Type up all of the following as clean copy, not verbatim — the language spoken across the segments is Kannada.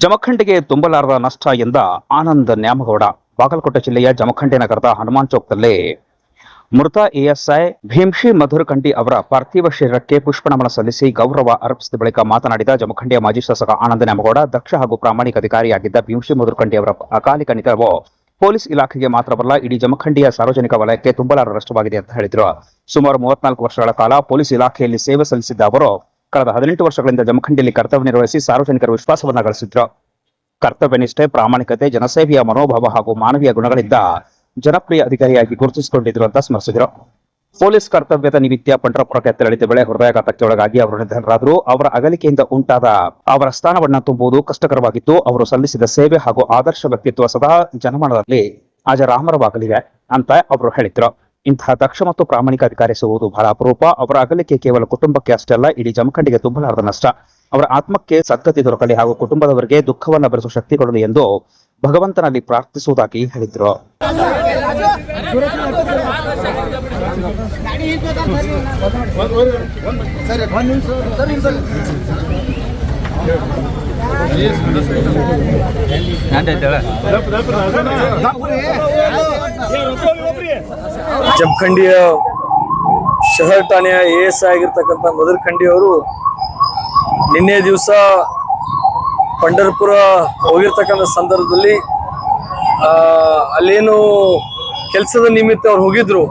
ಜಮಖಂಡಿಗೆ ತುಂಬಲಾರದ ನಷ್ಟ ಎಂದ ಆನಂದ್ ನ್ಯಾಮಗೌಡ. ಬಾಗಲಕೋಟೆ ಜಿಲ್ಲೆಯ ಜಮಖಂಡಿ ನಗರದ ಹನುಮಾನ್ ಚೌಕ್ನಲ್ಲಿ ಮೃತ ಎಎಸ್ಐ ಭೀಮ್ಶಿ ಮಧುರಖಂಡಿ ಅವರ ಪಾರ್ಥಿವ ಶರೀರಕ್ಕೆ ಪುಷ್ಪನಮನ ಸಲ್ಲಿಸಿ ಗೌರವ ಅರ್ಪಿಸಿದ ಬಳಿಕ ಮಾತನಾಡಿದ ಜಮಖಂಡಿಯ ಮಾಜಿ ಶಾಸಕ ಆನಂದ್ ನ್ಯಾಮಗೌಡ, ದಕ್ಷ ಹಾಗೂ ಪ್ರಾಮಾಣಿಕ ಅಧಿಕಾರಿಯಾಗಿದ್ದ ಭೀಮ್ಶಿ ಮಧುರಖಂಡಿ ಅವರ ಅಕಾಲಿಕ ನಿಧನವು ಪೊಲೀಸ್ ಇಲಾಖೆಗೆ ಮಾತ್ರವಲ್ಲ, ಇಡೀ ಜಮಖಂಡಿಯ ಸಾರ್ವಜನಿಕ ವಲಯಕ್ಕೆ ತುಂಬಲಾರದ ನಷ್ಟವಾಗಿದೆ ಅಂತ ಹೇಳಿದರು. ಸುಮಾರು 34 ವರ್ಷಗಳ ಕಾಲ ಪೊಲೀಸ್ ಇಲಾಖೆಯಲ್ಲಿ ಸೇವೆ ಸಲ್ಲಿಸಿದ್ದ ಅವರು ಕಳೆದ 18 ವರ್ಷಗಳಿಂದ ಜಮಖಂಡಿಯಲ್ಲಿ ಕರ್ತವ್ಯ ನಿರ್ವಹಿಸಿ ಸಾರ್ವಜನಿಕರ ವಿಶ್ವಾಸವನ್ನ ಗಳಿಸಿದ್ರು. ಕರ್ತವ್ಯನಿಷ್ಠೆ, ಪ್ರಾಮಾಣಿಕತೆ, ಜನಸೇವೆಯ ಮನೋಭಾವ ಹಾಗೂ ಮಾನವೀಯ ಗುಣಗಳಿಂದ ಜನಪ್ರಿಯ ಅಧಿಕಾರಿಯಾಗಿ ಗುರುತಿಸಿಕೊಂಡಿದ್ರು ಅಂತ ಸ್ಮರಿಸಿದರು. ಪೊಲೀಸ್ ಕರ್ತವ್ಯದ ನಿಮಿತ್ತ ಪಂಡರಪುರಕ್ಕೆ ತೆರಳಿದ ವೇಳೆ ಹೃದಯಾಘಾತಕ್ಕೆ ಒಳಗಾಗಿ ಅವರು ನಿಧನರಾದರು. ಅವರ ಅಗಲಿಕೆಯಿಂದ ಉಂಟಾದ ಅವರ ಸ್ಥಾನವನ್ನ ತುಂಬುವುದು ಕಷ್ಟಕರವಾಗಿತ್ತು. ಅವರು ಸಲ್ಲಿಸಿದ ಸೇವೆ ಹಾಗೂ ಆದರ್ಶ ವ್ಯಕ್ತಿತ್ವ ಸದಾ ಜನಮನದಲ್ಲಿ ಅಜರಾಮರವಾಗಲಿವೆ ಅಂತ ಅವರು ಹೇಳಿದ್ರು. ಇಂತಹ ದಕ್ಷ ಮತ್ತು ಪ್ರಾಮಾಣಿಕ ಅಧಿಕಾರಿ ಸಿಗುವುದು ಬಹಳ ಅಪರೂಪ. ಅವರ ಅಗಲಿಕೆ ಕೇವಲ ಕುಟುಂಬಕ್ಕೆ ಅಷ್ಟೇ ಅಲ್ಲ, ಇಡೀ ಜಮಖಂಡಿಗೆ ತುಂಬಲಾರದ ನಷ್ಟ. ಅವರ ಆತ್ಮಕ್ಕೆ ಸದ್ಗತಿ ದೊರಕಲಿ ಹಾಗೂ ಕುಟುಂಬದವರಿಗೆ ದುಃಖವನ್ನ ಭರಿಸುವ ಶಕ್ತಿ ಕೊಡಲಿ ಎಂದು ಭಗವಂತನಲ್ಲಿ ಪ್ರಾರ್ಥಿಸುವುದಾಗಿ ಹೇಳಿದ್ರು. ಜಮಖಂಡಿಯ ಶಹರ್ ಠಾಣೆಯ ಎಎಸ್ಐ ಆಗಿರ್ತಕ್ಕಂಥ ಮಧುರಖಂಡಿ ಅವರು ನಿನ್ನೆ ದಿವಸ ಪಂಡರಪುರ ಹೋಗಿರ್ತಕ್ಕಂಥ ಸಂದರ್ಭದಲ್ಲಿ ಅಲ್ಲೇನು ಕೆಲಸದ ನಿಮಿತ್ತ ಅವ್ರು ಹೋಗಿದ್ರು.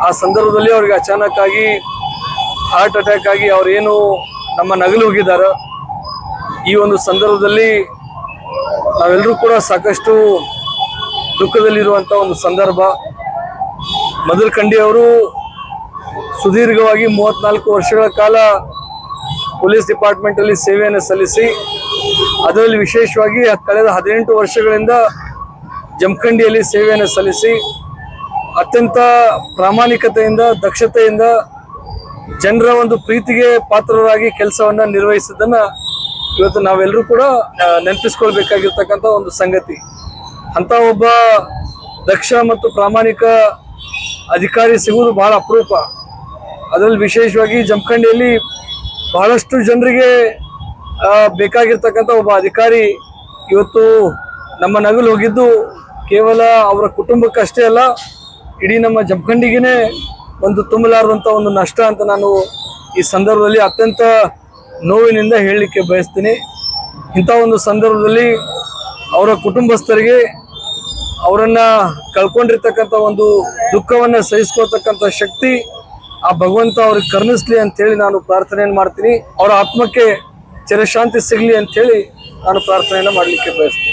ಆ ಸಂದರ್ಭದಲ್ಲಿ ಅವ್ರಿಗೆ ಅಚಾನಕ್ ಆಗಿ ಹಾರ್ಟ್ ಅಟ್ಯಾಕ್ ಆಗಿ ಅವ್ರೇನು ನಮ್ಮ ನಗಲು ಹೋಗಿದ್ದಾರೆ. ಈ ಒಂದು ಸಂದರ್ಭದಲ್ಲಿ ನಾವೆಲ್ಲರೂ ಕೂಡ ಸಾಕಷ್ಟು ದುಃಖದಲ್ಲಿರುವಂಥ ಒಂದು ಸಂದರ್ಭ. ಮಧುರಖಂಡಿ ಅವರು ಸುದೀರ್ಘವಾಗಿ 34 ವರ್ಷಗಳ ಕಾಲ ಪೊಲೀಸ್ ಡಿಪಾರ್ಟ್ಮೆಂಟಲ್ಲಿ ಸೇವೆಯನ್ನು ಸಲ್ಲಿಸಿ, ಅದರಲ್ಲಿ ವಿಶೇಷವಾಗಿ ಕಳೆದ 18 ವರ್ಷಗಳಿಂದ ಜಮಖಂಡಿಯಲ್ಲಿ ಸೇವೆಯನ್ನು ಸಲ್ಲಿಸಿ ಅತ್ಯಂತ ಪ್ರಾಮಾಣಿಕತೆಯಿಂದ, ದಕ್ಷತೆಯಿಂದ ಜನರ ಒಂದು ಪ್ರೀತಿಗೆ ಪಾತ್ರರಾಗಿ ಕೆಲಸವನ್ನು ನಿರ್ವಹಿಸಿದ್ದನ್ನು ಇವತ್ತು ನಾವೆಲ್ಲರೂ ಕೂಡ ನೆನಪಿಸ್ಕೊಳ್ಬೇಕಾಗಿರ್ತಕ್ಕಂಥ ಒಂದು ಸಂಗತಿ. ಅಂಥ ಒಬ್ಬ ದಕ್ಷ ಮತ್ತು ಪ್ರಾಮಾಣಿಕ ಅಧಿಕಾರಿ ಸಿಗುವುದು ಬಹಳ ಅಪರೂಪ. ಅದರಲ್ಲಿ ವಿಶೇಷವಾಗಿ ಜಮಖಂಡಿಯಲ್ಲಿ ಬಹಳಷ್ಟು ಜನರಿಗೆ ಬೇಕಾಗಿರ್ತಕ್ಕಂಥ ಒಬ್ಬ ಅಧಿಕಾರಿ ಇವತ್ತು ನಮ್ಮ ನಗಲು ಹೋಗಿದ್ದು ಕೇವಲ ಅವರ ಕುಟುಂಬಕ್ಕಷ್ಟೇ ಅಲ್ಲ, ಇಡೀ ನಮ್ಮ ಜಮಖಂಡಿಗೆ ಒಂದು ತುಂಬಲಾರದಂಥ ಒಂದು ನಷ್ಟ ಅಂತ ನಾನು ಈ ಸಂದರ್ಭದಲ್ಲಿ ಅತ್ಯಂತ ನೋವಿನಿಂದ ಹೇಳಲಿಕ್ಕೆ ಬಯಸ್ತೀನಿ. ಇಂಥ ಒಂದು ಸಂದರ್ಭದಲ್ಲಿ ಅವರ ಕುಟುಂಬಸ್ಥರಿಗೆ ಅವರನ್ನು ಕಳ್ಕೊಂಡಿರ್ತಕ್ಕಂಥ ಒಂದು ದುಃಖವನ್ನು ಸಹಿಸ್ಕೊಳ್ತಕ್ಕಂಥ ಶಕ್ತಿ ಆ ಭಗವಂತ ಅವ್ರಿಗೆ ಕರುಣಿಸ್ಲಿ ಅಂತೇಳಿ ನಾನು ಪ್ರಾರ್ಥನೆಯನ್ನು ಮಾಡ್ತೀನಿ. ಅವರ ಆತ್ಮಕ್ಕೆ ಚಿರಶಾಂತಿ ಸಿಗಲಿ ಅಂಥೇಳಿ ನಾನು ಪ್ರಾರ್ಥನೆಯನ್ನು ಮಾಡಲಿಕ್ಕೆ ಬಯಸ್ತೀನಿ.